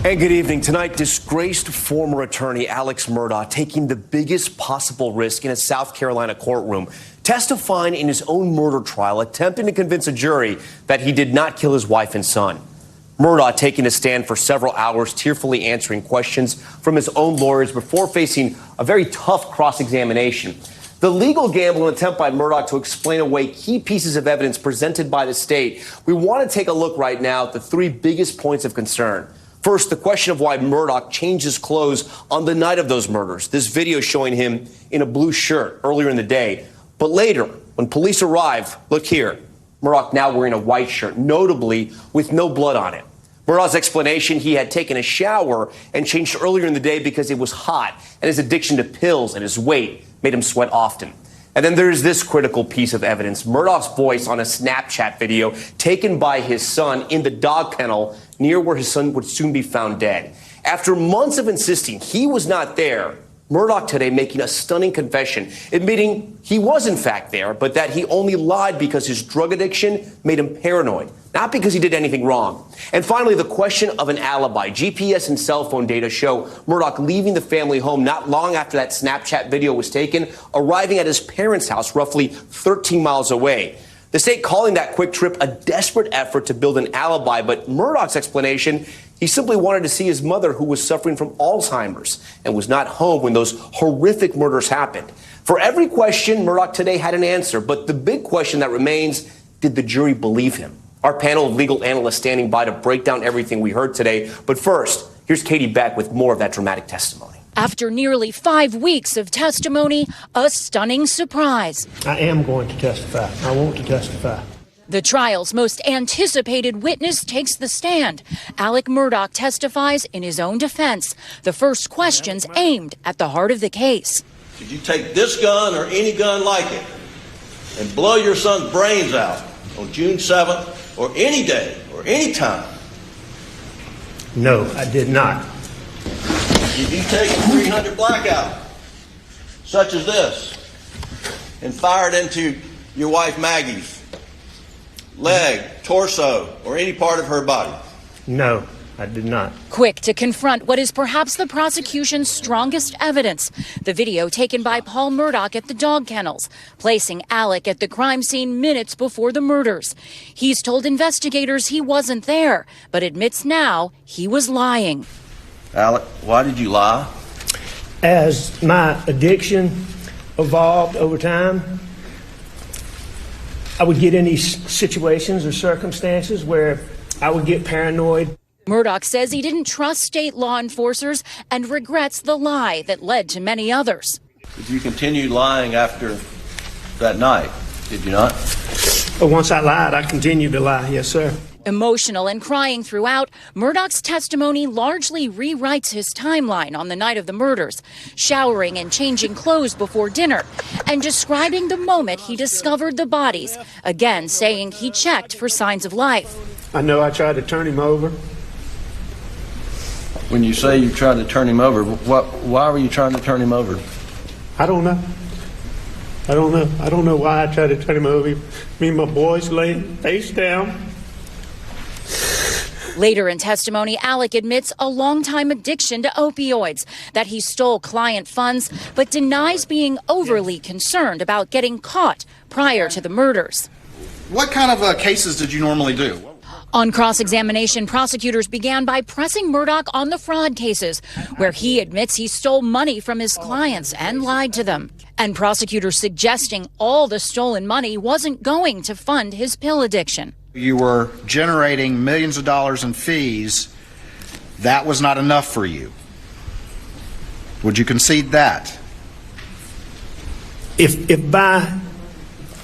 And good evening. Tonight, disgraced former attorney Alex Murdaugh taking the biggest possible risk in a South Carolina courtroom, testifying in his own murder trial, attempting to convince a jury that he did not kill his wife and son. Murdaugh taking a stand for several hours, tearfully answering questions from his own lawyers before facing a very tough cross-examination. The legal gamble and attempt by Murdoch to explain away key pieces of evidence presented by the state. We want to take a look right now at the three biggest points of concern. First, the question of why Murdoch changed his clothes on the night of those murders. This video showing him in a blue shirt earlier in the day. But later, when police arrived, look here, Murdoch now wearing a white shirt, notably with no blood on it. Murdaugh's explanation, he had taken a shower and changed earlier in the day because it was hot, and his addiction to pills and his weight made him sweat often. And then there's this critical piece of evidence, Murdaugh's voice on a Snapchat video taken by his son in the dog kennel near where his son would soon be found dead. After months of insisting he was not there, Murdoch today making a stunning confession, admitting he was in fact there, but that he only lied because his drug addiction made him paranoid, not because he did anything wrong. And finally, the question of an alibi. GPS and cell phone data show Murdoch leaving the family home not long after that Snapchat video was taken, arriving at his parents' house roughly 13 miles away. The state calling that quick trip a desperate effort to build an alibi, but Murdoch's explanation, he simply wanted to see his mother, who was suffering from Alzheimer's and was not home when those horrific murders happened. For every question, Murdoch today had an answer, but the big question that remains, did the jury believe him? Our panel of legal analysts standing by to break down everything we heard today. But first, here's Katie Beck with more of that dramatic testimony. After nearly 5 weeks of testimony, a stunning surprise. I am going to testify. I want to testify. The trial's most anticipated witness takes the stand. Alec Murdoch testifies in his own defense. The first questions aimed at the heart of the case. Did you take this gun or any gun like it and blow your son's brains out on June 7th or any day or any time? No, I did not. Did you take a 300 blackout, such as this, and fire it into your wife Maggie's leg, torso, or any part of her body? No, I did not. Quick to confront what is perhaps the prosecution's strongest evidence, the video taken by Paul Murdoch at the dog kennels, placing Alec at the crime scene minutes before the murders. He's told investigators he wasn't there, but admits now he was lying. Alec, why did you lie? As my addiction evolved over time, I would get in these situations or circumstances where I would get paranoid. Murdoch says he didn't trust state law enforcers and regrets the lie that led to many others. Did you continue lying after that night? Did you not? But once I lied, I continued to lie. Yes, sir. Emotional and crying throughout, Murdoch's testimony largely rewrites his timeline on the night of the murders, showering and changing clothes before dinner, and describing the moment he discovered the bodies, again saying he checked for signs of life. I know I tried to turn him over. When you say you tried to turn him over, why were you trying to turn him over? I don't know. I don't know why I tried to turn him over. Me and my boys laying face down. Later in testimony, Alec admits a longtime addiction to opioids, that he stole client funds, but denies being overly concerned about getting caught prior to the murders. What kind of cases did you normally do? On cross-examination, prosecutors began by pressing Murdoch on the fraud cases, where he admits he stole money from his clients and lied to them. And prosecutors suggesting all the stolen money wasn't going to fund his pill addiction. You were generating millions of dollars in fees. That was not enough for you. Would you concede that? If by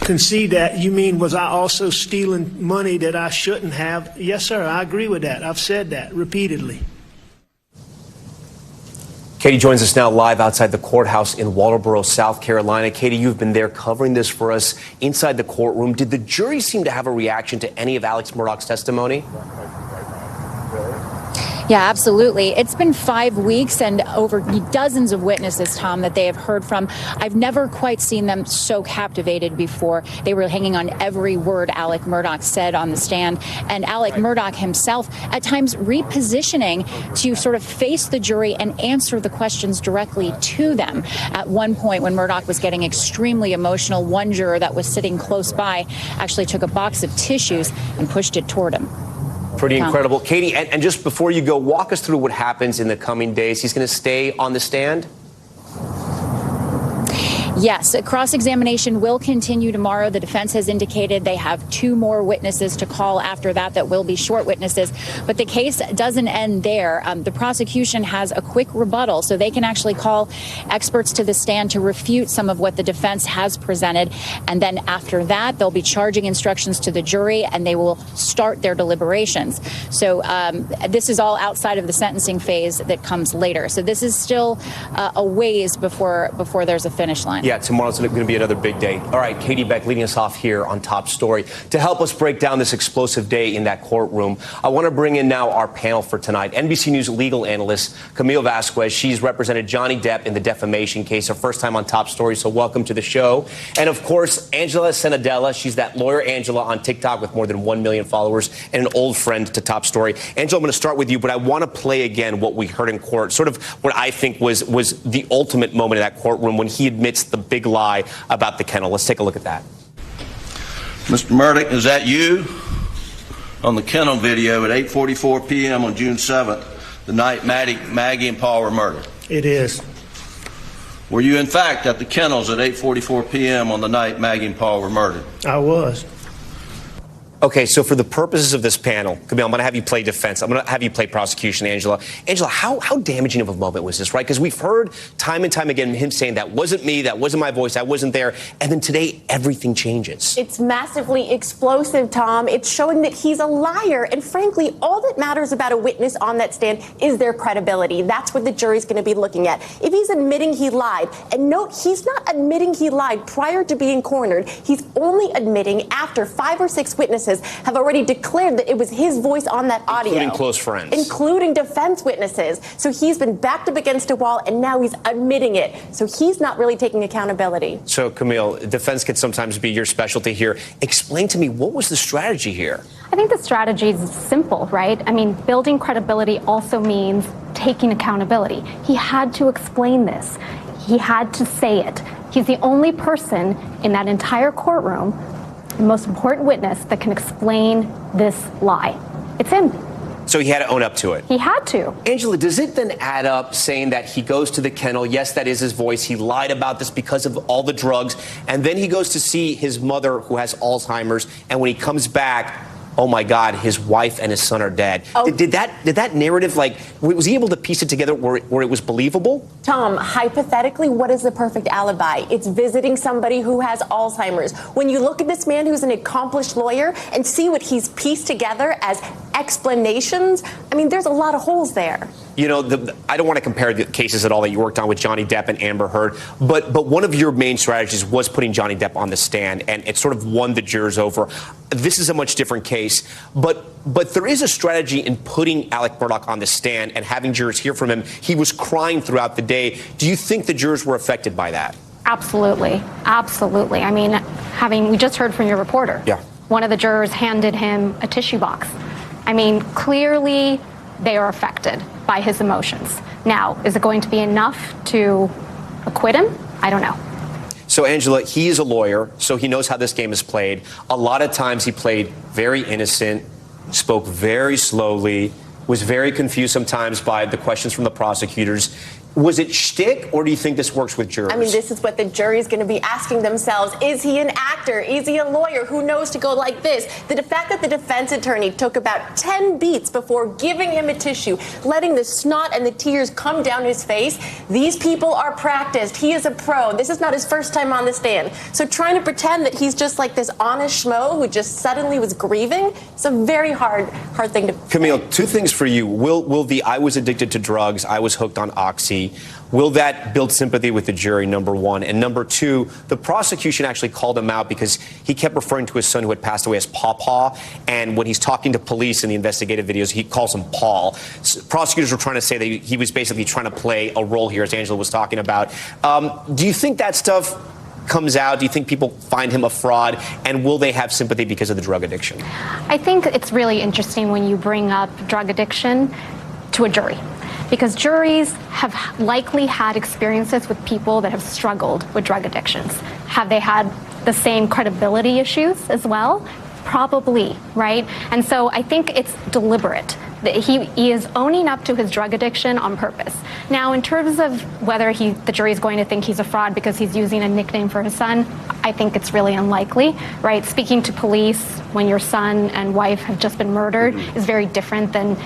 concede that, you mean was I also stealing money that I shouldn't have? Yes, sir, I agree with that. I've said that repeatedly. Katie joins us now live outside the courthouse in Walterboro, South Carolina. Katie, you've been there covering this for us inside the courtroom. Did the jury seem to have a reaction to any of Alex Murdoch's testimony? Yeah, absolutely. It's been 5 weeks and over dozens of witnesses, Tom, that they have heard from. I've never quite seen them so captivated before. They were hanging on every word Alec Murdoch said on the stand. And Alec Murdoch himself at times repositioning to sort of face the jury and answer the questions directly to them. At one point, when Murdoch was getting extremely emotional, one juror that was sitting close by actually took a box of tissues and pushed it toward him. Pretty incredible. Katie, and just before you go, walk us through what happens in the coming days. He's going to stay on the stand? Yes, cross-examination will continue tomorrow. The defense has indicated they have 2 more witnesses to call after that will be short witnesses. But the case doesn't end there. The prosecution has a quick rebuttal, so they can actually call experts to the stand to refute some of what the defense has presented. And then after that, they'll be charging instructions to the jury, and they will start their deliberations. So this is all outside of the sentencing phase that comes later. So this is still a ways before there's a finish line. Yeah, tomorrow's going to be another big day. All right, Katie Beck leading us off here on Top Story. To help us break down this explosive day in that courtroom, I want to bring in now our panel for tonight. NBC News legal analyst Camille Vasquez. She's represented Johnny Depp in the defamation case. Her first time on Top Story, so welcome to the show. And of course, Angela Senadella. She's that lawyer Angela on TikTok with more than 1 million followers and an old friend to Top Story. Angela, I'm going to start with you, but I want to play again what we heard in court, sort of what I think was the ultimate moment in that courtroom when he admits the big lie about the kennel. Let's take a look at that. Mr. Murdoch, is that you on the kennel video at 8:44 p.m. on June 7th, the night Maggie and Paul were murdered? It is. Were you in fact at the kennels at 8:44 p.m. on the night Maggie and Paul were murdered? I was. Okay, so for the purposes of this panel, Camille, I'm going to have you play defense. I'm going to have you play prosecution, Angela. Angela, how damaging of a moment was this, right? Because we've heard time and time again him saying that wasn't me, that wasn't my voice, I wasn't there. And then today, everything changes. It's massively explosive, Tom. It's showing that he's a liar. And frankly, all that matters about a witness on that stand is their credibility. That's what the jury's going to be looking at. If he's admitting he lied, and note, he's not admitting he lied prior to being cornered. He's only admitting after 5 or 6 witnesses have already declared that it was his voice on that audio. Including close friends. Including defense witnesses. So he's been backed up against a wall, and now he's admitting it. So he's not really taking accountability. So, Camille, defense can sometimes be your specialty here. Explain to me, what was the strategy here? I think the strategy is simple, right? I mean, building credibility also means taking accountability. He had to explain this. He had to say it. He's the only person in that entire courtroom, the most important witness, that can explain this lie. It's him. So he had to own up to it. He had to. Angela, does it then add up saying that he goes to the kennel? Yes, that is his voice. He lied about this because of all the drugs. And then he goes to see his mother who has Alzheimer's. And when he comes back, oh my God, his wife and his son are dead. Oh. Did that narrative, like, was he able to piece it together where it was believable? Tom, hypothetically, what is the perfect alibi? It's visiting somebody who has Alzheimer's. When you look at this man who's an accomplished lawyer and see what he's pieced together as explanations, I mean, there's a lot of holes there. You know, I don't want to compare the cases at all that you worked on with Johnny Depp and Amber Heard, but one of your main strategies was putting Johnny Depp on the stand, and it sort of won the jurors over. This is a much different case, but there is a strategy in putting Alec Murdoch on the stand and having jurors hear from him. He was crying throughout the day. Do you think the jurors were affected by that? Absolutely. Absolutely. I mean, we just heard from your reporter. Yeah. One of the jurors handed him a tissue box. I mean, clearly they are affected by his emotions. Now, is it going to be enough to acquit him? I don't know. So, Angela, he is a lawyer, so he knows how this game is played. A lot of times he played very innocent, spoke very slowly, was very confused sometimes by the questions from the prosecutors. Was it shtick, or do you think this works with jurors? I mean, this is what the jury's going to be asking themselves. Is he an actor? Is he a lawyer who knows to go like this? The fact that the defense attorney took about 10 beats before giving him a tissue, letting the snot and the tears come down his face, these people are practiced. He is a pro. This is not his first time on the stand. So trying to pretend that he's just like this honest schmo who just suddenly was grieving, it's a very hard thing to... Camille, 2 things for you. Will the I was addicted to drugs, I was hooked on Oxy, guilty. Will that build sympathy with the jury, number one? And number two, the prosecution actually called him out because he kept referring to his son who had passed away as Pawpaw. And when he's talking to police in the investigative videos, he calls him Paul. Prosecutors were trying to say that he was basically trying to play a role here, as Angela was talking about. Do you think that stuff comes out? Do you think people find him a fraud? And will they have sympathy because of the drug addiction? I think it's really interesting when you bring up drug addiction to a jury, because juries have likely had experiences with people that have struggled with drug addictions. Have they had the same credibility issues as well? Probably, right? And so I think it's deliberate. He is owning up to his drug addiction on purpose. Now, in terms of whether the jury is going to think he's a fraud because he's using a nickname for his son, I think it's really unlikely, right? Speaking to police when your son and wife have just been murdered is very different than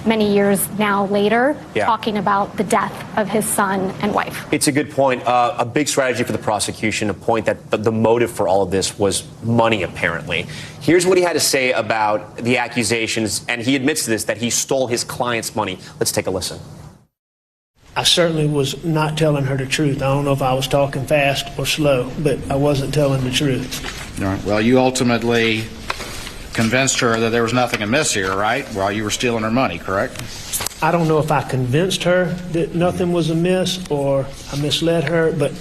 many years now later, talking about the death of his son and wife. It's a good point. A big strategy for the prosecution to point that the motive for all of this was money, apparently. Here's what he had to say about the accusations, and he admits to this, that he stole his client's money. Let's take a listen. I certainly was not telling her the truth. I don't know if I was talking fast or slow, but I wasn't telling the truth. All right. Well, you ultimately convinced her that there was nothing amiss here, right? While you were stealing her money, correct? I don't know if I convinced her that nothing was amiss or I misled her, but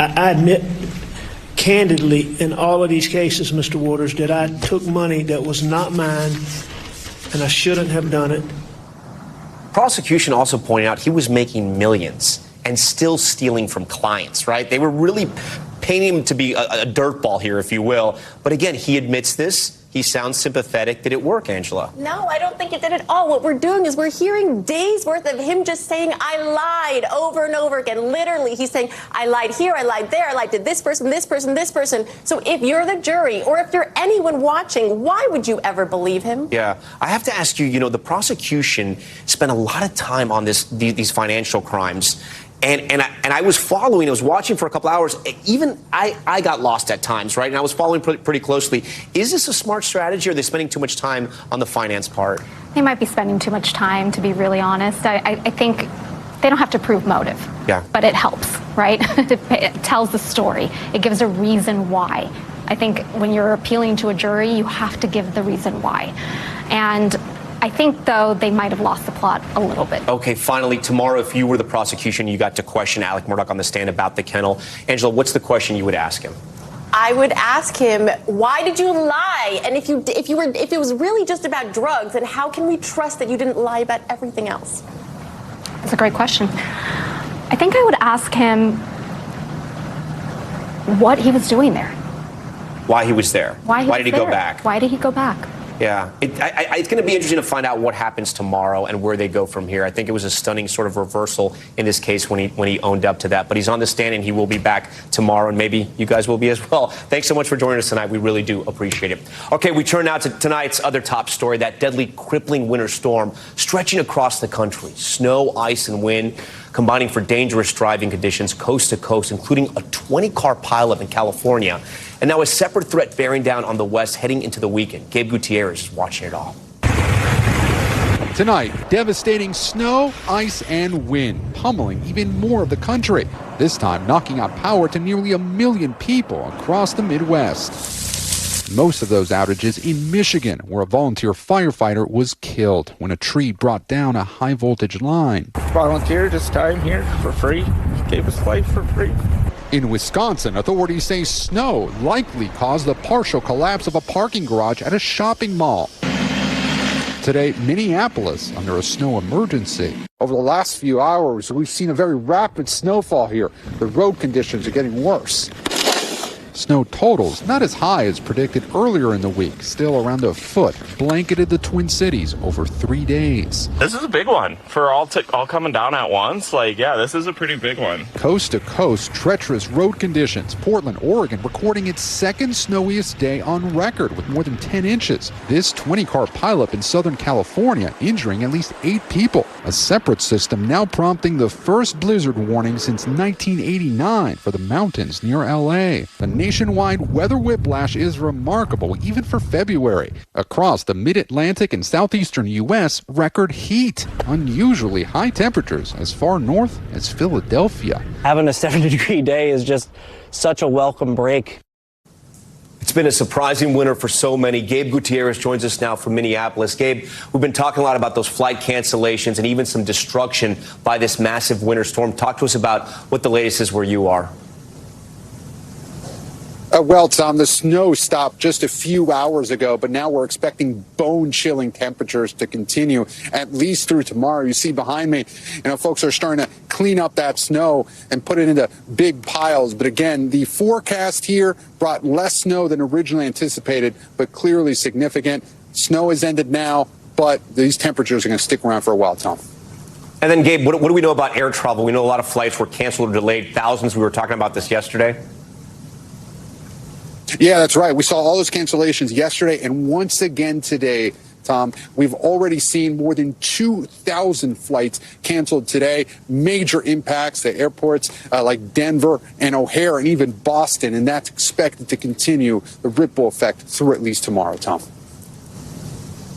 I admit candidly in all of these cases, Mr. Waters, that I took money that was not mine and I shouldn't have done it. Prosecution also pointed out he was making millions and still stealing from clients, right? They were really painting him to be a dirtball here, if you will. But again, he admits this. He sounds sympathetic. Did it work, Angela? No, I don't think it did at all. What we're doing is we're hearing days worth of him just saying, I lied over and over again. Literally, he's saying, I lied here, I lied there, I lied to this person, this person, this person. So if you're the jury or if you're anyone watching, why would you ever believe him? Yeah, I have to ask you, the prosecution spent a lot of time on these financial crimes. And I was following, I was watching for a couple hours. Even I got lost at times, right? And I was following pretty closely. Is this a smart strategy, or are they spending too much time on the finance part? They might be spending too much time, to be really honest. I think they don't have to prove motive. Yeah. But it helps, right? It tells the story. It gives a reason why. I think when you're appealing to a jury, you have to give the reason why. And I think, though, they might have lost the plot a little bit. Okay, finally, tomorrow, if you were the prosecution, you got to question Alec Murdoch on the stand about the kennel. Angela, what's the question you would ask him? I would ask him, why did you lie? And if it was really just about drugs, then how can we trust that you didn't lie about everything else? That's a great question. I think I would ask him what he was doing there. Why he was there? Why did he go back? Why did he go back? Yeah, it's going to be interesting to find out what happens tomorrow and where they go from here. I think it was a stunning sort of reversal in this case when he owned up to that. But he's on the stand and he will be back tomorrow, and maybe you guys will be as well. Thanks so much for joining us tonight. We really do appreciate it. Okay, we turn now to tonight's other top story, that deadly, crippling winter storm stretching across the country. Snow, ice, and wind combining for dangerous driving conditions coast to coast, including a 20-car pileup in California. And now a separate threat bearing down on the West heading into the weekend. Gabe Gutierrez is watching it all. Tonight, devastating snow, ice, and wind pummeling even more of the country, this time knocking out power to nearly 1 million people across the Midwest. Most of those outages in Michigan, where a volunteer firefighter was killed when a tree brought down a high-voltage line. Volunteer this time here for free, gave us life for free. In Wisconsin, authorities say snow likely caused the partial collapse of a parking garage at a shopping mall. Today, Minneapolis under a snow emergency. Over the last few hours, we've seen a very rapid snowfall here. The road conditions are getting worse. Snow totals not as high as predicted earlier in the week, still around a foot, blanketed the Twin Cities over 3 days. This is a big one for all coming down at once. This is a pretty big one. Coast to coast, treacherous road conditions. Portland, Oregon recording its second snowiest day on record with more than 10 inches. This 20-car pileup in Southern California injuring at least 8 people. A separate system now prompting the first blizzard warning since 1989 for the mountains near L.A. The nationwide weather whiplash is remarkable, even for February. Across the mid-Atlantic and southeastern U.S., record heat. Unusually high temperatures as far north as Philadelphia. Having a 70-degree day is just such a welcome break. It's been a surprising winter for so many. Gabe Gutierrez joins us now from Minneapolis. Gabe, we've been talking a lot about those flight cancellations and even some destruction by this massive winter storm. Talk to us about what the latest is where you are. Well, Tom, the snow stopped just a few hours ago, but now we're expecting bone-chilling temperatures to continue at least through tomorrow. You see behind me, folks are starting to clean up that snow and put it into big piles. But again, the forecast here brought less snow than originally anticipated, but clearly significant. Snow has ended now, but these temperatures are going to stick around for a while, Tom. And then, Gabe, what do we know about air travel? We know a lot of flights were canceled or delayed. Thousands. We were talking about this yesterday. Yeah, that's right. We saw all those cancellations yesterday, and once again today, Tom, we've already seen more than 2,000 flights canceled today. Major impacts to airports like Denver and O'Hare and even Boston, and that's expected to continue the ripple effect through at least tomorrow, Tom.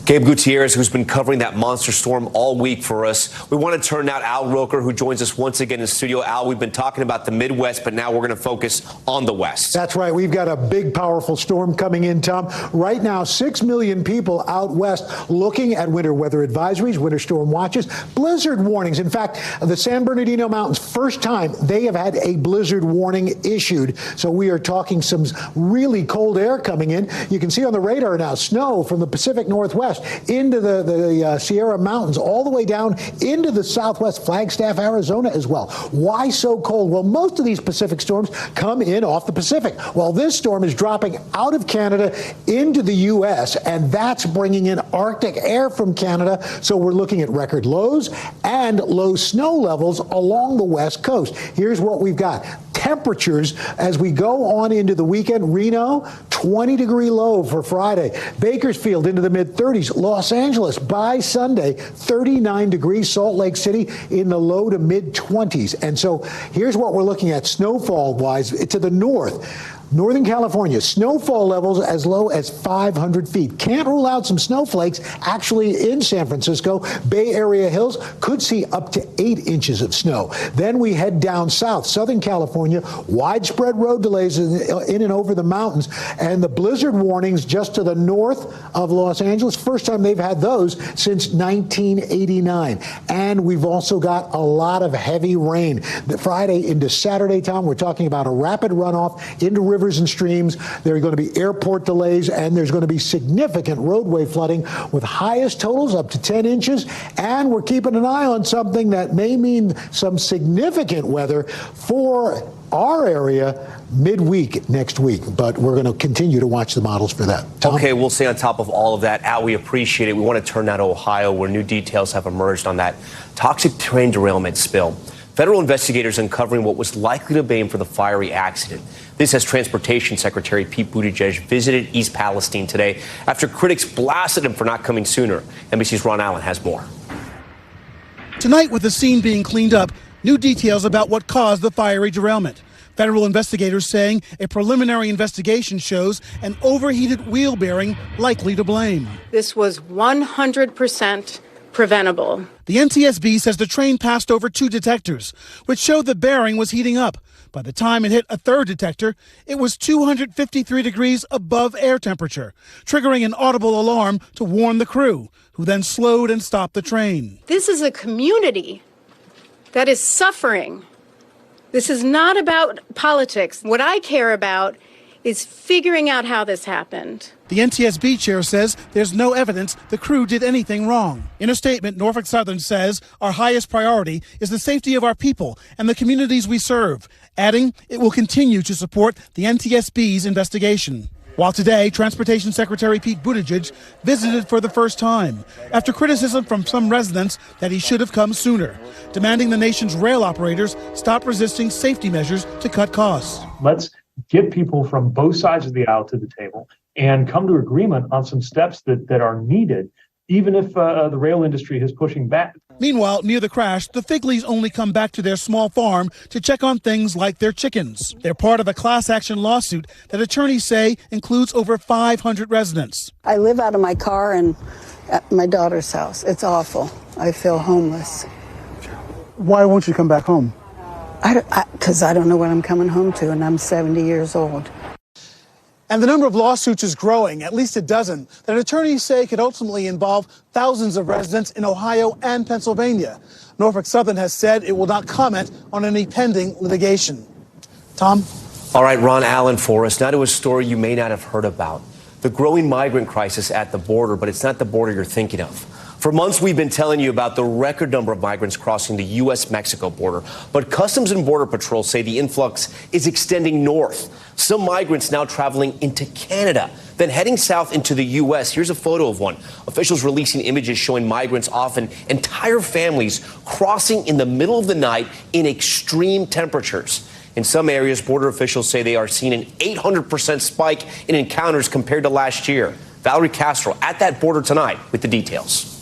Gabe Gutierrez, who's been covering that monster storm all week for us. We want to turn now to Al Roker, who joins us once again in the studio. Al, we've been talking about the Midwest, but now we're going to focus on the West. That's right. We've got a big, powerful storm coming in, Tom. Right now, 6 million people out west looking at winter weather advisories, winter storm watches, blizzard warnings. In fact, the San Bernardino Mountains, first time they have had a blizzard warning issued. So we are talking some really cold air coming in. You can see on the radar now, snow from the Pacific Northwest into the Sierra Mountains, all the way down into the southwest, Flagstaff, Arizona as well. Why so cold? Well, most of these Pacific storms come in off the Pacific. Well, this storm is dropping out of Canada into the U.S., and that's bringing in Arctic air from Canada. So we're looking at record lows and low snow levels along the west coast. Here's what we've got. Temperatures as we go on into the weekend. Reno, 20-degree low for Friday. Bakersfield into the mid-30s. Los Angeles by Sunday, 39 degrees. Salt Lake City in the low to mid-20s. And so here's what we're looking at snowfall-wise to the north. Northern California, snowfall levels as low as 500 feet. Can't rule out some snowflakes actually in San Francisco. Bay Area hills could see up to 8 inches of snow. Then we head down south, Southern California, widespread road delays in and over the mountains, and the blizzard warnings just to the north of Los Angeles. First time they've had those since 1989. And we've also got a lot of heavy rain. The Friday into Saturday, Tom, we're talking about a rapid runoff into rivers and streams. There are going to be airport delays, and there's going to be significant roadway flooding with highest totals up to 10 inches. And we're keeping an eye on something that may mean some significant weather for our area midweek next week. But we're going to continue to watch the models for that. Tom? Okay, we'll stay on top of all of that. Al, we appreciate it. We want to turn now to Ohio, where new details have emerged on that toxic train derailment spill. Federal investigators uncovering what was likely to blame for the fiery accident. This as Transportation Secretary Pete Buttigieg visited East Palestine today after critics blasted him for not coming sooner. NBC's Ron Allen has more. Tonight, with the scene being cleaned up, new details about what caused the fiery derailment. Federal investigators saying a preliminary investigation shows an overheated wheel bearing likely to blame. This was 100% preventable. The NTSB says the train passed over 2 detectors, which showed the bearing was heating up. By the time it hit a third detector, it was 253 degrees above air temperature, triggering an audible alarm to warn the crew, who then slowed and stopped the train. This is a community that is suffering. This is not about politics. What I care about is figuring out how this happened. The NTSB chair says there's no evidence the crew did anything wrong. In a statement, Norfolk Southern says our highest priority is the safety of our people and the communities we serve, adding it will continue to support the NTSB's investigation. While today, Transportation Secretary Pete Buttigieg visited for the first time after criticism from some residents that he should have come sooner, demanding the nation's rail operators stop resisting safety measures to cut costs. Let's get people from both sides of the aisle to the table and come to agreement on some steps that are needed even if the rail industry is pushing back. Meanwhile, near the crash, the Figleys only come back to their small farm to check on things like their chickens. They're part of a class action lawsuit that attorneys say includes over 500 residents. I live out of my car and at my daughter's house. It's awful. I feel homeless. Why won't you come back home? Because I don't know what I'm coming home to, and I'm 70 years old. And the number of lawsuits is growing, at least a dozen, that attorneys say could ultimately involve thousands of residents in Ohio and Pennsylvania. Norfolk Southern has said it will not comment on any pending litigation. Tom? All right, Ron Allen for us. Now to a story you may not have heard about. The growing migrant crisis at the border, but it's not the border you're thinking of. For months, we've been telling you about the record number of migrants crossing the U.S.-Mexico border. But Customs and Border Patrol say the influx is extending north. Some migrants now traveling into Canada, then heading south into the U.S. Here's a photo of one. Officials releasing images showing migrants, often entire families, crossing in the middle of the night in extreme temperatures. In some areas, border officials say they are seeing an 800% spike in encounters compared to last year. Valerie Castro at that border tonight with the details.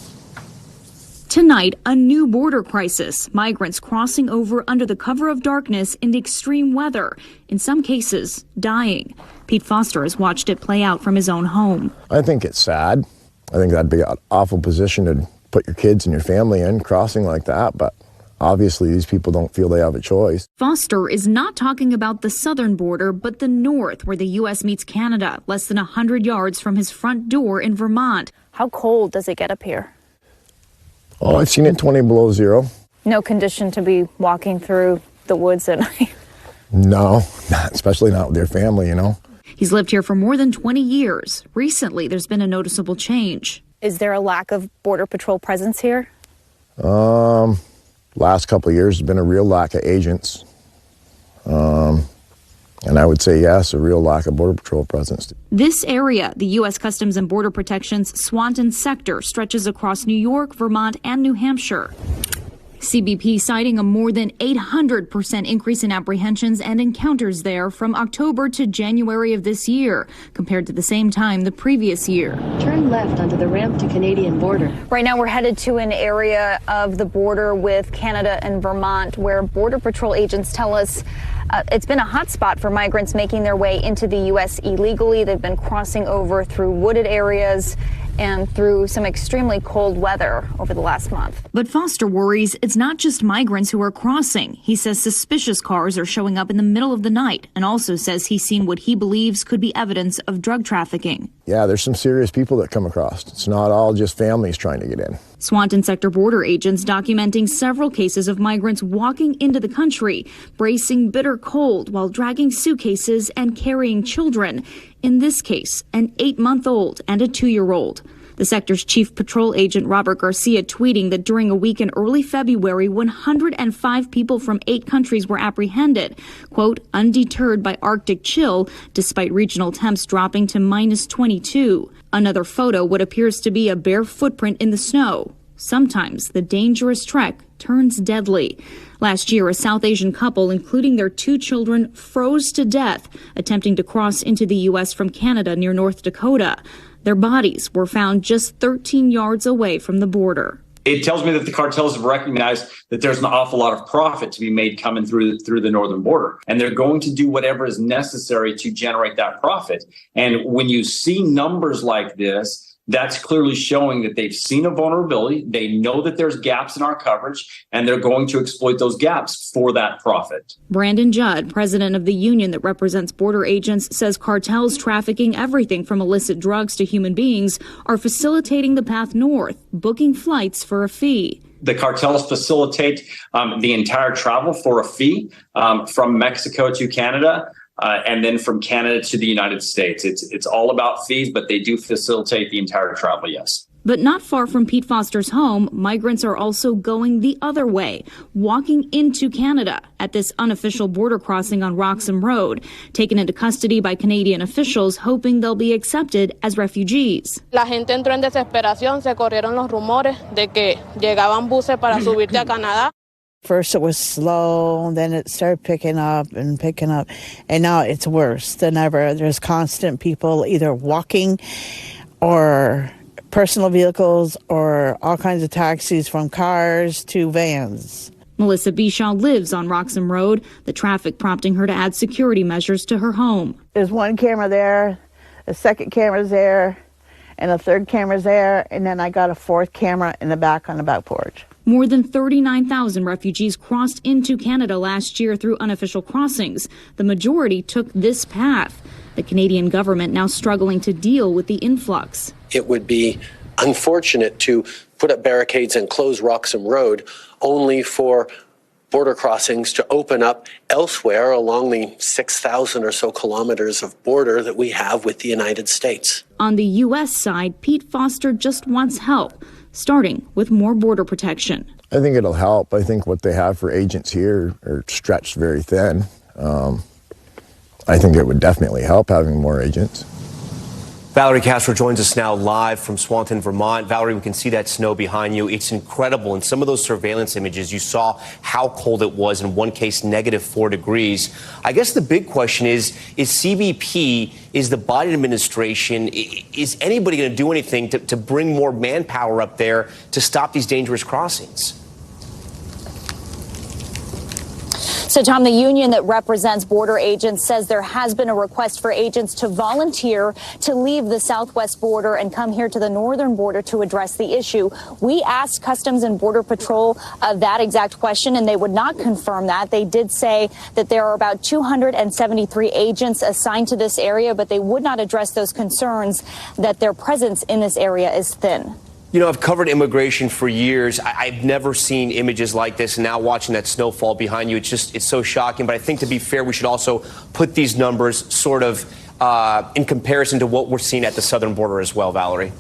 Tonight, a new border crisis. Migrants crossing over under the cover of darkness in extreme weather, in some cases dying. Pete Foster has watched it play out from his own home. I think it's sad. I think that'd be an awful position to put your kids and your family in, crossing like that, but obviously these people don't feel they have a choice. Foster is not talking about the southern border, but the north, where the U.S. meets Canada, less than 100 yards from his front door in Vermont. How cold does it get up here? Oh, I've seen it 20 below zero. No condition to be walking through the woods at night. No, especially not with your family, you know. He's lived here for more than 20 years. Recently, there's been a noticeable change. Is there a lack of Border Patrol presence here? Last couple of years, there's been a real lack of agents. And I would say, yes, a real lack of Border Patrol presence. This area, the U.S. Customs and Border Protection's Swanton sector, stretches across New York, Vermont, and New Hampshire. CBP citing a more than 800% increase in apprehensions and encounters there from October to January of this year, compared to the same time the previous year. Turn left onto the ramp to Canadian border. Right now we're headed to an area of the border with Canada and Vermont where Border Patrol agents tell us it's been a hot spot for migrants making their way into the U.S. illegally. They've been crossing over through wooded areas and through some extremely cold weather over the last month. But Foster worries it's not just migrants who are crossing. He says suspicious cars are showing up in the middle of the night, and also says he's seen what he believes could be evidence of drug trafficking. Yeah, there's some serious people that come across. It's not all just families trying to get in. Swanton sector border agents documenting several cases of migrants walking into the country, bracing bitter cold while dragging suitcases and carrying children. In this case, an 8-month-old and a 2-year-old. The sector's chief patrol agent Robert Garcia tweeting that during a week in early February, 105 people from 8 countries were apprehended, quote, undeterred by Arctic chill, despite regional temps dropping to -22. Another photo, what appears to be a bare footprint in the snow. Sometimes the dangerous trek turns deadly. Last year, a South Asian couple, including their 2 children, froze to death attempting to cross into the U.S. from Canada near North Dakota. Their bodies were found just 13 yards away from the border. It tells me that the cartels have recognized that there's an awful lot of profit to be made coming through the northern border, and they're going to do whatever is necessary to generate that profit. And when you see numbers like this, that's clearly showing that they've seen a vulnerability. They know that there's gaps in our coverage, and they're going to exploit those gaps for that profit. Brandon Judd, president of the union that represents border agents, says cartels trafficking everything from illicit drugs to human beings are facilitating the path north, booking flights for a fee. The cartels facilitate the entire travel for a fee from Mexico to Canada. And then from Canada to the United States. It's all about fees, but they do facilitate the entire travel, yes. But not far from Pete Foster's home, migrants are also going the other way, walking into Canada at this unofficial border crossing on Roxham Road, taken into custody by Canadian officials, hoping they'll be accepted as refugees. La gente entró en desesperación, se corrieron los rumores de que llegaban buses para subirte a Canadá. First it was slow, then it started picking up, and now it's worse than ever. There's constant people either walking or personal vehicles or all kinds of taxis, from cars to vans. Melissa Bishaw lives on Roxham Road, the traffic prompting her to add security measures to her home. There's one camera there, a second camera's there, and a third camera's there, and then I got a fourth camera in the back on the back porch. More than 39,000 refugees crossed into Canada last year through unofficial crossings. The majority took this path. The Canadian government now struggling to deal with the influx. It would be unfortunate to put up barricades and close Roxham Road only for border crossings to open up elsewhere along the 6,000 or so kilometers of border that we have with the United States. On the U.S. side, Pete Foster just wants help, starting with more border protection. I think it'll help. I think what they have for agents here are stretched very thin. I think it would definitely help having more agents. Valerie Castro joins us now live from Swanton, Vermont. Valerie, we can see that snow behind you. It's incredible. In some of those surveillance images, you saw how cold it was, in one case, -4 degrees. I guess the big question is CBP, is the Biden administration, is anybody going to do anything to bring more manpower up there to stop these dangerous crossings? So, Tom, the union that represents border agents says there has been a request for agents to volunteer to leave the southwest border and come here to the northern border to address the issue. We asked Customs and Border Patrol that exact question, and they would not confirm that. They did say that there are about 273 agents assigned to this area, but they would not address those concerns that their presence in this area is thin. You know, I've covered immigration for years. I've never seen images like this. And now watching that snowfall behind you, it's so shocking. But I think, to be fair, we should also put these numbers sort of in comparison to what we're seeing at the southern border as well, Valerie.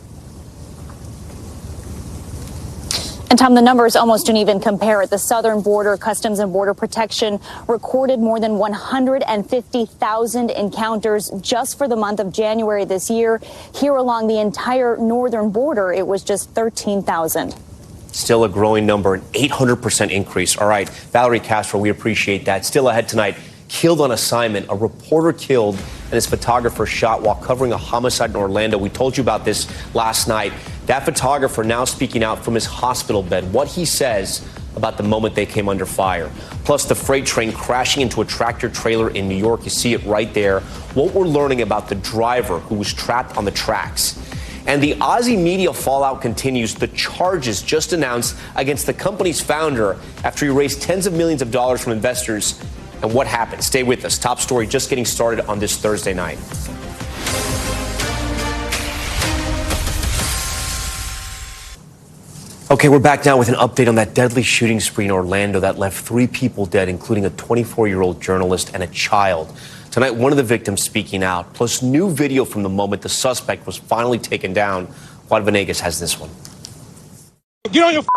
And, Tom, the numbers almost don't even compare. At the southern border, Customs and Border Protection recorded more than 150,000 encounters just for the month of January this year. Here along the entire northern border, it was just 13,000. Still a growing number, an 800% increase. All right, Valerie Castro, we appreciate that. Still ahead tonight, killed on assignment. A reporter killed and his photographer shot while covering a homicide in Orlando. We told you about this last night. That photographer now speaking out from his hospital bed, what he says about the moment they came under fire. Plus, the freight train crashing into a tractor trailer in New York. You see it right there. What we're learning about the driver who was trapped on the tracks. And the Aussie media fallout continues. The charges just announced against the company's founder after he raised tens of millions of dollars from investors. And what happened? Stay with us. Top story just getting started on this Thursday night. Okay, we're back now with an update on that deadly shooting spree in Orlando that left 3 people dead, including a 24-year-old journalist and a child. Tonight, one of the victims speaking out, plus new video from the moment the suspect was finally taken down. Juan Venegas has this one. Get on your face.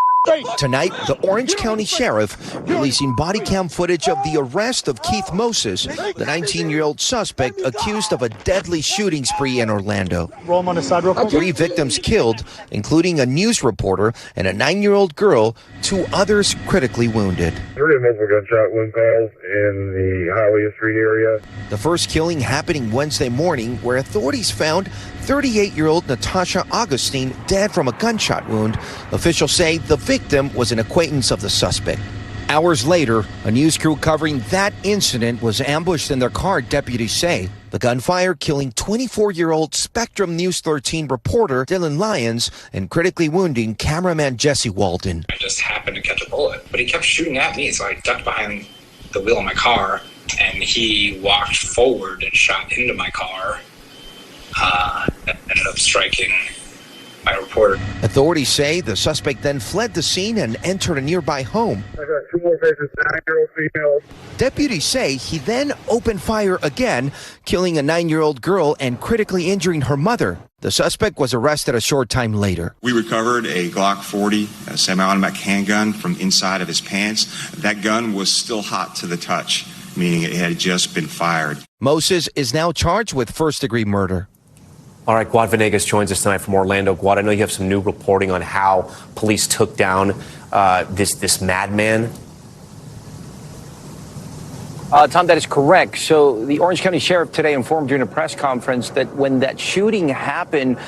Tonight, the Orange County Sheriff releasing body cam footage of the arrest of Keith Moses, the 19-year-old suspect accused of a deadly shooting spree in Orlando. Roll him on the side real quick. 3 victims killed, including a news reporter and a 9-year-old girl, 2 others critically wounded. 3 multiple gunshot wound calls in the Hialeah Street area. The first killing happening Wednesday morning, where authorities found 38-year-old Natasha Augustine dead from a gunshot wound. Officials say the victim was an acquaintance of the suspect. Hours later, a news crew covering that incident was ambushed in their car, deputies say. The gunfire killing 24-year-old Spectrum News 13 reporter Dylan Lyons and critically wounding cameraman Jesse Walden. I just happened to catch a bullet, but he kept shooting at me, so I ducked behind the wheel of my car, and he walked forward and shot into my car. Ended up striking my reporter. Authorities say the suspect then fled the scene and entered a nearby home. I got 2 more cases, 9-year-old female. Deputies say he then opened fire again, killing a 9-year-old girl and critically injuring her mother. The suspect was arrested a short time later. We recovered a Glock 40, a semi-automatic handgun from inside of his pants. That gun was still hot to the touch, meaning it had just been fired. Moses is now charged with first-degree murder. All right, Guad Venegas joins us tonight from Orlando. Guad, I know you have some new reporting on how police took down this madman. Tom, that is correct. So the Orange County Sheriff today informed during a press conference that when that shooting happened,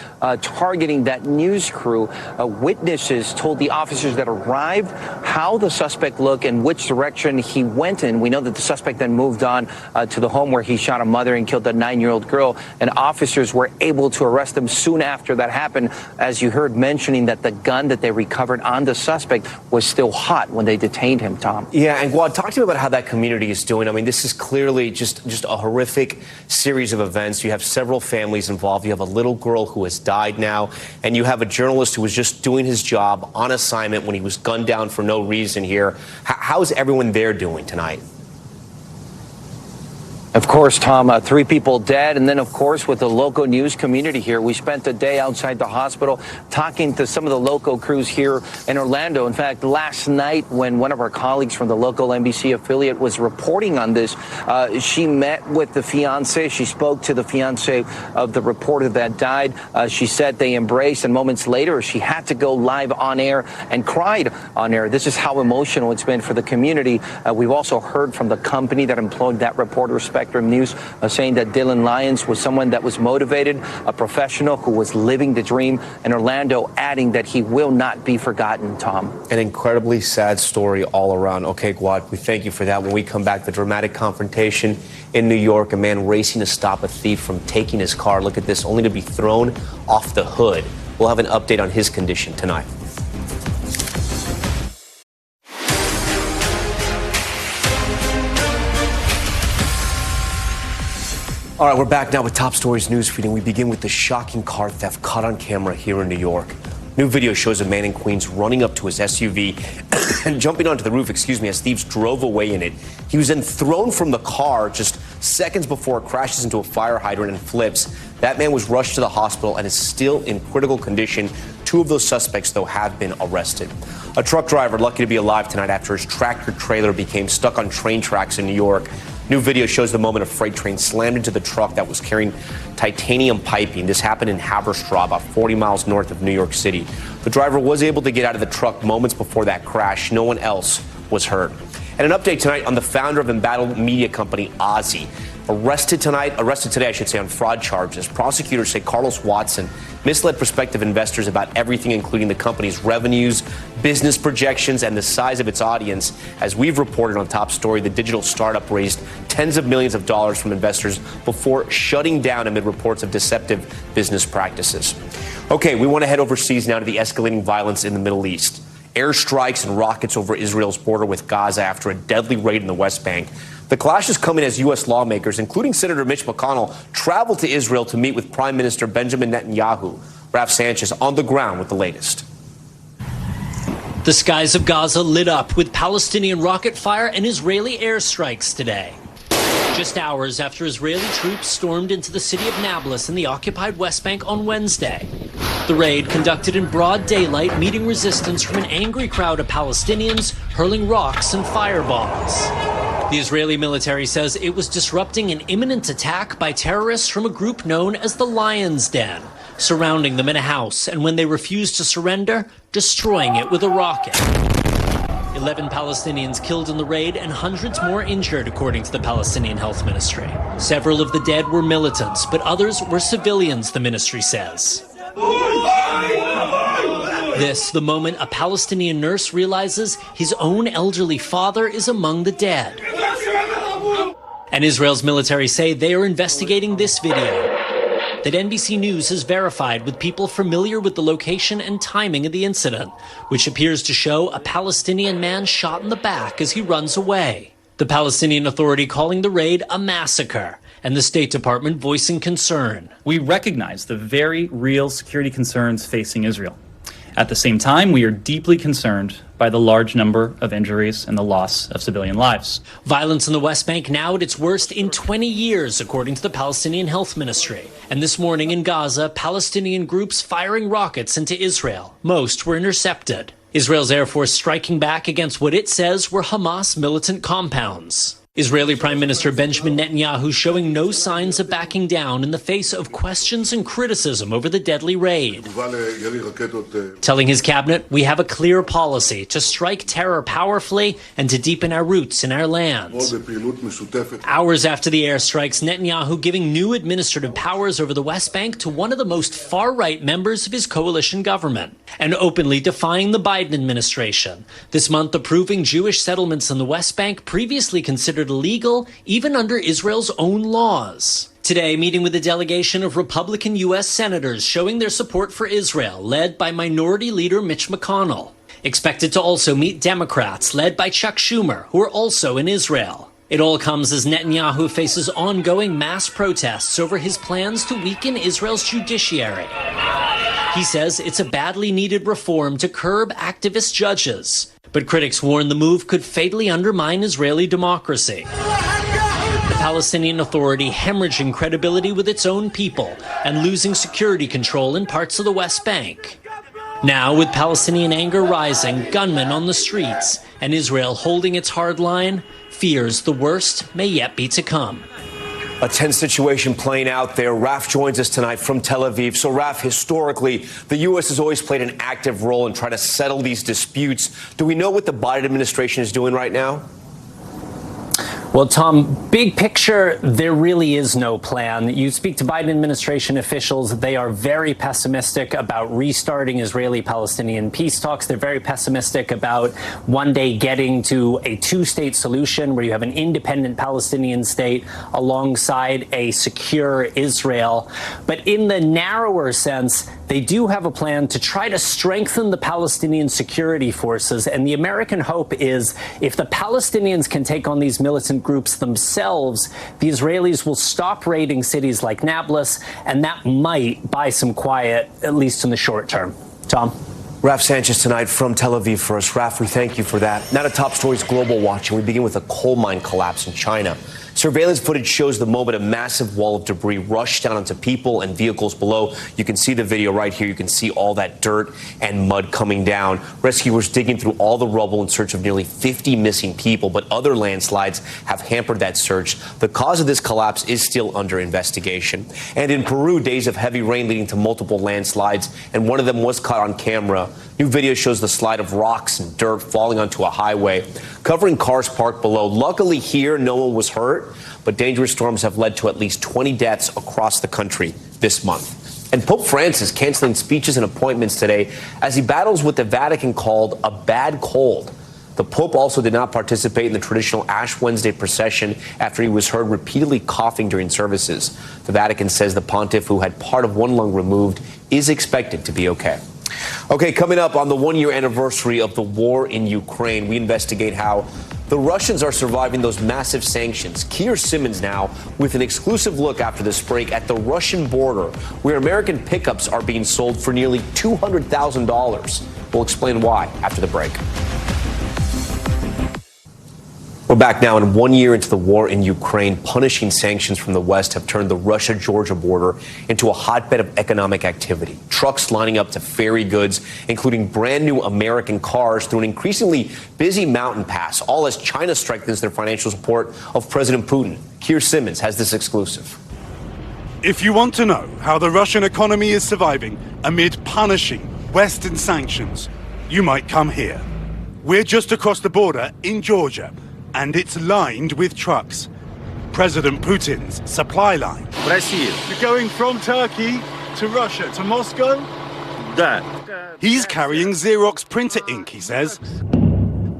targeting that news crew, witnesses told the officers that arrived how the suspect looked and which direction he went in. We know that the suspect then moved on to the home where he shot a mother and killed a 9-year-old girl, and officers were able to arrest him soon after that happened, as you heard mentioning that the gun that they recovered on the suspect was still hot when they detained him, Tom. Yeah, and Guad, talk to me about how that community is doing. I mean, this is clearly just a horrific series of events. You have several families involved. You have a little girl who has died now, and you have a journalist who was just doing his job on assignment when he was gunned down for no reason here. How's everyone there doing tonight? Of course, Tom, 3 people dead. And then, of course, with the local news community here, we spent the day outside the hospital talking to some of the local crews here in Orlando. In fact, last night when one of our colleagues from the local NBC affiliate was reporting on this, she met with the fiance. She spoke to the fiance of the reporter that died. She said they embraced, and moments later, she had to go live on air and cried on air. This is how emotional it's been for the community. We've also heard from the company that employed that reporter, News, saying that Dylan Lyons was someone that was motivated, a professional who was living the dream, and Orlando adding that he will not be forgotten, Tom. An incredibly sad story all around. Okay, Guad, we thank you for that. When we come back, the dramatic confrontation in New York, a man racing to stop a thief from taking his car. Look at this, only to be thrown off the hood. We'll have an update on his condition tonight. All right, we're back now with Top Stories newsfeed, and we begin with the shocking car theft caught on camera here in New York. New video shows a man in Queens running up to his SUV and jumping onto the roof, as thieves drove away in it. He was then thrown from the car just seconds before it crashes into a fire hydrant and flips. That man was rushed to the hospital and is still in critical condition. 2 of those suspects, though, have been arrested. A truck driver lucky to be alive tonight after his tractor trailer became stuck on train tracks in New York. New video shows the moment a freight train slammed into the truck that was carrying titanium piping. This happened in Haverstraw, about 40 miles north of New York City. The driver was able to get out of the truck moments before that crash. No one else was hurt. And an update tonight on the founder of embattled media company Ozzy. Arrested today, on fraud charges. Prosecutors say Carlos Watson misled prospective investors about everything, including the company's revenues, business projections, and the size of its audience. As we've reported on Top Story, the digital startup raised tens of millions of dollars from investors before shutting down amid reports of deceptive business practices. Okay, we want to head overseas now to the escalating violence in the Middle East. Airstrikes and rockets over Israel's border with Gaza after a deadly raid in the West Bank. The clash is coming as U.S. lawmakers, including Senator Mitch McConnell, travel to Israel to meet with Prime Minister Benjamin Netanyahu. Raf Sanchez on the ground with the latest. The skies of Gaza lit up with Palestinian rocket fire and Israeli airstrikes today. Just hours after Israeli troops stormed into the city of Nablus in the occupied West Bank on Wednesday. The raid, conducted in broad daylight, meeting resistance from an angry crowd of Palestinians hurling rocks and firebombs. The Israeli military says it was disrupting an imminent attack by terrorists from a group known as the Lion's Den, surrounding them in a house, and when they refused to surrender, destroying it with a rocket. 11 Palestinians killed in the raid and hundreds more injured, according to the Palestinian Health Ministry. Several of the dead were militants, but others were civilians, the ministry says. This, the moment a Palestinian nurse realizes his own elderly father is among the dead. And Israel's military say they are investigating this video that NBC News has verified with people familiar with the location and timing of the incident, which appears to show a Palestinian man shot in the back as he runs away. The Palestinian Authority calling the raid a massacre, and the State Department voicing concern. We recognize the very real security concerns facing Israel. At the same time, we are deeply concerned by the large number of injuries and the loss of civilian lives. Violence in the West Bank now at its worst in 20 years, according to the Palestinian Health Ministry. And this morning in Gaza, Palestinian groups firing rockets into Israel. Most were intercepted. Israel's Air Force striking back against what it says were Hamas militant compounds. Israeli Prime Minister Benjamin Netanyahu showing no signs of backing down in the face of questions and criticism over the deadly raid. Telling his cabinet, we have a clear policy to strike terror powerfully and to deepen our roots in our land. Hours after the airstrikes, Netanyahu giving new administrative powers over the West Bank to one of the most far-right members of his coalition government and openly defying the Biden administration. This month approving Jewish settlements in the West Bank previously considered illegal even under Israel's own laws. Today, meeting with a delegation of Republican U.S. senators showing their support for Israel, led by Minority Leader Mitch McConnell. Expected to also meet Democrats, led by Chuck Schumer, who are also in Israel. It all comes as Netanyahu faces ongoing mass protests over his plans to weaken Israel's judiciary. He says it's a badly needed reform to curb activist judges. But critics warn the move could fatally undermine Israeli democracy. The Palestinian Authority hemorrhaging credibility with its own people and losing security control in parts of the West Bank. Now, with Palestinian anger rising, gunmen on the streets, and Israel holding its hard line, fears the worst may yet be to come. A tense situation playing out there. Raf joins us tonight from Tel Aviv. So, Raf, historically, the U.S. has always played an active role in trying to settle these disputes. Do we know what the Biden administration is doing right now? Well, Tom, big picture, there really is no plan. You speak to Biden administration officials, they are very pessimistic about restarting Israeli-Palestinian peace talks. They're very pessimistic about one day getting to a two-state solution where you have an independent Palestinian state alongside a secure Israel. But in the narrower sense, they do have a plan to try to strengthen the Palestinian security forces. And the American hope is if the Palestinians can take on these militant groups themselves, the Israelis will stop raiding cities like Nablus, and that might buy some quiet, at least in the short term. Tom? Raf Sanchez tonight from Tel Aviv for us. Raf, we thank you for that. Now to top stories global watch, and we begin with a coal mine collapse in China. Surveillance footage shows the moment a massive wall of debris rushed down onto people and vehicles below. You can see the video right here. You can see all that dirt and mud coming down. Rescuers digging through all the rubble in search of nearly 50 missing people, but other landslides have hampered that search. The cause of this collapse is still under investigation. And in Peru, days of heavy rain leading to multiple landslides, and one of them was caught on camera. New video shows the slide of rocks and dirt falling onto a highway, covering cars parked below. Luckily here, no one was hurt, but dangerous storms have led to at least 20 deaths across the country this month. And Pope Francis canceling speeches and appointments today as he battles what the Vatican called a bad cold. The Pope also did not participate in the traditional Ash Wednesday procession after he was heard repeatedly coughing during services. The Vatican says the pontiff, who had part of one lung removed, is expected to be okay. Okay, coming up on the one-year anniversary of the war in Ukraine, we investigate how the Russians are surviving those massive sanctions. Keir Simmons now with an exclusive look after this break at the Russian border, where American pickups are being sold for nearly $200,000. We'll explain why after the break. We're back now, and 1 year into the war in Ukraine, punishing sanctions from the West have turned the Russia-Georgia border into a hotbed of economic activity. Trucks lining up to ferry goods, including brand new American cars, through an increasingly busy mountain pass, all as China strengthens their financial support of President Putin. Keir Simmons has this exclusive. If you want to know how the Russian economy is surviving amid punishing Western sanctions, you might come here. We're just across the border in Georgia, and it's lined with trucks. President Putin's supply line. You're going from Turkey to Russia to Moscow? He's carrying Xerox printer ink, he says.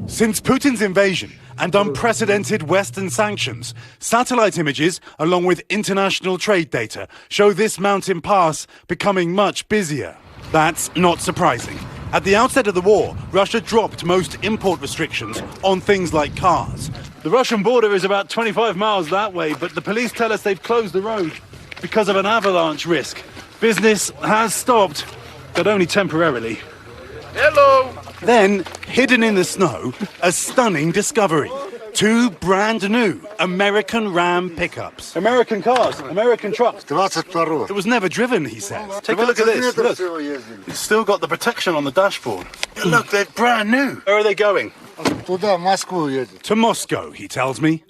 Since Putin's invasion and unprecedented Western sanctions, satellite images, along with international trade data, show this mountain pass becoming much busier. That's not surprising. At the outset of the war, Russia dropped most import restrictions on things like cars. The Russian border is about 25 miles that way, but the police tell us they've closed the road because of an avalanche risk. Business has stopped, but only temporarily. Hello! Then, hidden in the snow, a stunning discovery. Two brand new American Ram pickups. American cars, American trucks. It was never driven, he says. Take a look at this. Look. It's still got the protection on the dashboard. Look, they're brand new. Where are they going? To Moscow, he tells me.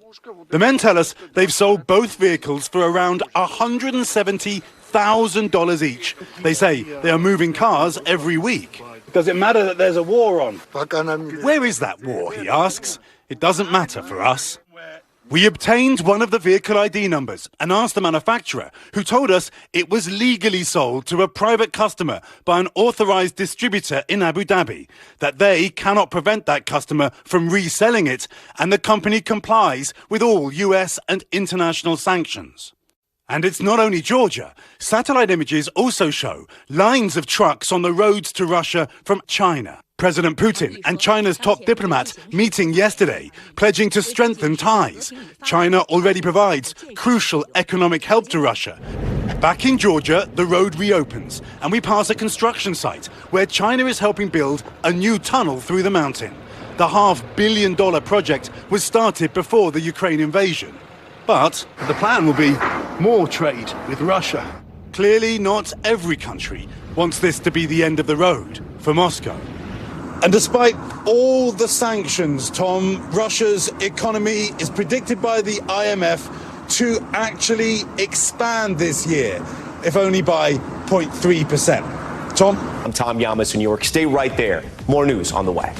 The men tell us they've sold both vehicles for around $170,000 each. They say they are moving cars every week. Does it matter that there's a war on? Where is that war, he asks. It doesn't matter for us. We obtained one of the vehicle ID numbers and asked the manufacturer, who told us it was legally sold to a private customer by an authorized distributor in Abu Dhabi, that they cannot prevent that customer from reselling it, and the company complies with all US and international sanctions. And it's not only Georgia. Satellite images also show lines of trucks on the roads to Russia from China. President Putin and China's top diplomat meeting yesterday, pledging to strengthen ties. China already provides crucial economic help to Russia. Back in Georgia, the road reopens, and we pass a construction site where China is helping build a new tunnel through the mountain. The $500 million project was started before the Ukraine invasion. But the plan will be more trade with Russia. Clearly, not every country wants this to be the end of the road for Moscow. And despite all the sanctions, Tom, Russia's economy is predicted by the IMF to actually expand this year, if only by 0.3%. Tom? I'm Tom Llamas in New York. Stay right there. More news on the way.